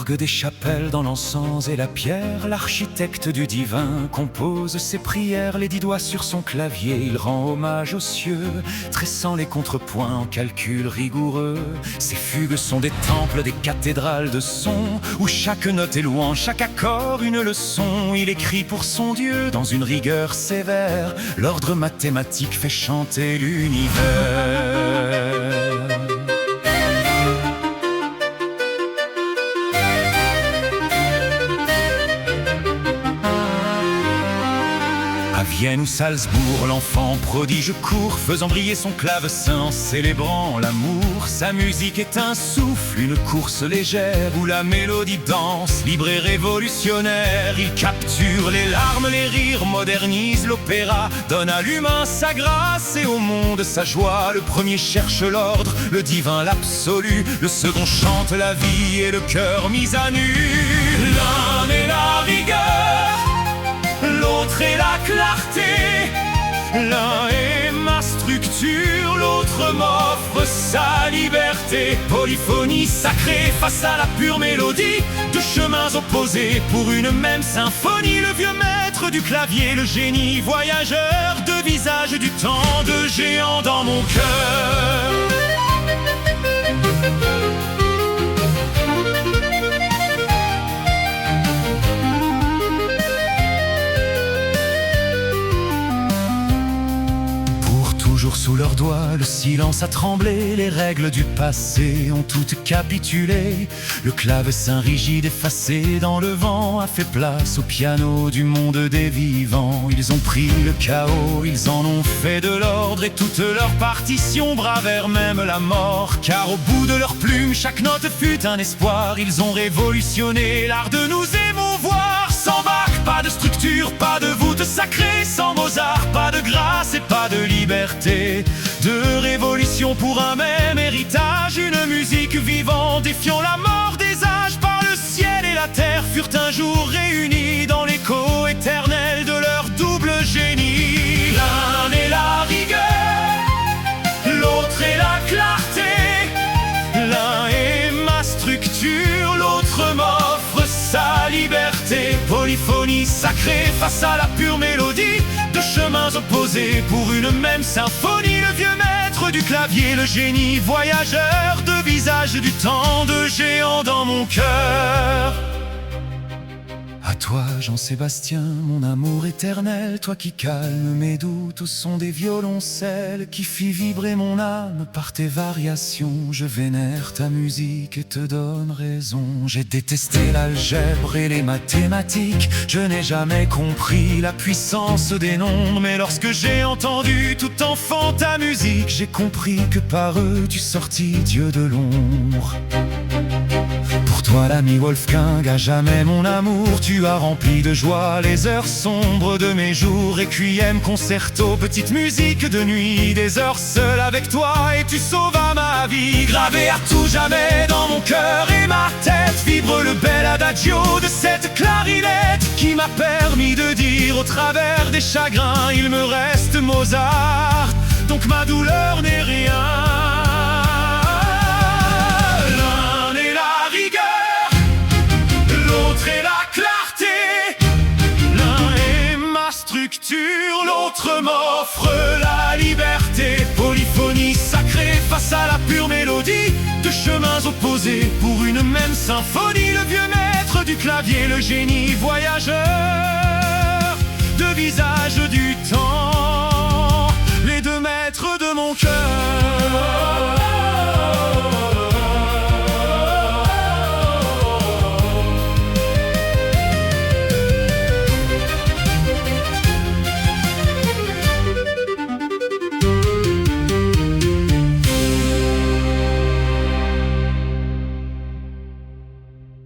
l'orgue des chapelles dans l'encens et la pierre, l'architecte du divin compose ses prières. Les 10 doigts sur son clavier, il rend hommage aux cieux, tressant les contrepoints en calcul rigoureux. Ses fugues sont des temples, des cathédrales de son, où chaque note est louange, chaque accord une leçon. Il écrit pour son Dieu dans une rigueur sévère, l'ordre mathématique fait chanter l'univers. À Vienne ou Salzbourg, l'enfant prodige court, faisant briller son clavecin en célébrant l'amour. Sa musique est un souffle, une course légère où la mélodie danse, libre et révolutionnaire. Il capture les larmes, les rires, modernise l'opéra, donne à l'humain sa grâce et au monde sa joie. Le premier cherche l'ordre, le divin l'absolu, le second chante la vie et le cœur mis à nu. L'un est la rigueur, l'autre est la clarté, l'un est ma structure, l'autre m'offre sa liberté. Polyphonie sacrée face à la pure mélodie, deux chemins opposés pour une même symphonie. Le vieux maître du clavier, le génie voyageur, deux visages du temps, deux géants dans mon cœur. Sous leurs doigts, le silence a tremblé, les règles du passé ont toutes capitulé. Le clavecin rigide effacé dans le vent a fait place au piano du monde des vivants. Ils ont pris le chaos, ils en ont fait de l'ordre, et toutes leurs partitions bravèrent même la mort. Car au bout de leurs plumes, chaque note fut un espoir. Ils ont révolutionné l'art de nous émouvoir. Sans Bach, pas de structure, pas de voûte sacrée. Sans Mozart, pas de grâce et pas de liberté. Deux révolutions pour un même héritage, une musique vivante défiant la mort des âges. Par le ciel et la terre furent un jour réunis dans l'écho éternel de leur double génie. L'un est la rigueur, l'autre est la clarté, l'un est ma structure, l'autre m'offre sa liberté. Polyphonie sacrée face à la pure mélodie, deux chemins opposés pour une même symphonie. Le vieux maître du clavier, le génie voyageur, deux visages du temps, deux géants dans mon cœur. À toi, Jean-Sébastien, mon amour éternel, toi qui calmes mes doutes au son des violoncelles, qui fit vibrer mon âme par tes variations. Je vénère ta musique et te donne raison. J'ai détesté l'algèbre et les mathématiques, je n'ai jamais compris la puissance des nombres. Mais lorsque j'ai entendu tout enfant ta musique, j'ai compris que par eux tu sortis Dieu de l'ombre. Pour toi l'ami Wolfgang, à jamais mon amour, tu as rempli de joie les heures sombres de mes jours. Requiem, concerto, petite musique de nuit, des heures seules avec toi et tu sauvas ma vie. Gravé à tout jamais dans mon cœur et ma tête, vibre le bel adagio de cette clarinette qui m'a permis de dire au travers des chagrins, il me reste Mozart, donc ma douleur n'est rien. L'autre m'offre la liberté. Polyphonie sacrée face à la pure mélodie, deux chemins opposés pour une même symphonie. Le vieux maître du clavier, le génie voyageur, deux visages du temps.